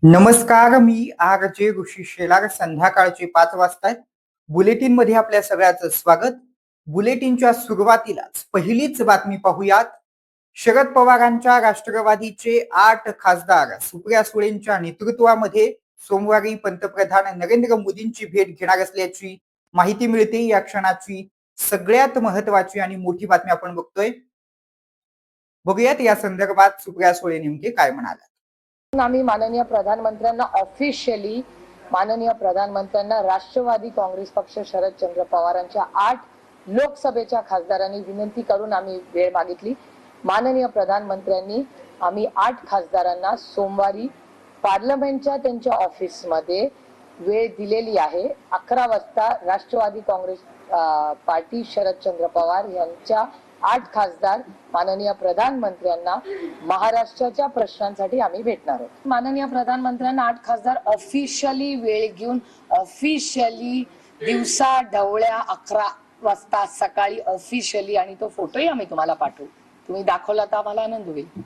नमस्कार, मी R J ऋषी शेलार. संध्याकाळचे 5 वाजता आहेत. बुलेटिन मध्ये आपल्या सगळ्याचं स्वागत. बुलेटिनच्या सुरुवातीलाच पहिलीच बातमी पाहूयात. शरद पवारांच्या राष्ट्रवादीचे 8 खासदार सुप्रिया सुळेंच्या नेतृत्वामध्ये सोमवारी पंतप्रधान नरेंद्र मोदींची भेट घेणार असल्याची माहिती मिळते. या क्षणाची सगळ्यात महत्वाची आणि मोठी बातमी आपण बघतोय. बघूयात या संदर्भात सुप्रिया सुळे नेमके काय म्हणाल्या. आम्ही माननीय प्रधानमंत्र्यांना ऑफिशियली माननीय प्रधानमंत्र्यांना राष्ट्रवादी काँग्रेस पक्ष शरदचंद्र पवारांच्या 8 लोकसभेच्या खासदारांनी विनंती करून आम्ही वेळ मागितली. माननीय प्रधानमंत्र्यांनी आम्ही 8 खासदारांना सोमवारी पार्लमेंटच्या त्यांच्या ऑफिसमध्ये वेळ दिलेली आहे. 11 वाजता राष्ट्रवादी काँग्रेस पार्टी शरदचंद्र पवार यांच्या 8 खासदार माननीय प्रधानमंत्र्यांना महाराष्ट्राच्या प्रश्नांसाठी आम्ही भेटणार आहोत. माननीय प्रधानमंत्र्यांना 8 खासदार ऑफिशियली वेळ घेऊन ऑफिशियली दिवसा ढवळ्या 11 वाजता सकाळी ऑफिशियली, आणि तो फोटोही आम्ही तुम्हाला पाठवू. तुम्ही दाखवला तर आम्हाला आनंद होईल.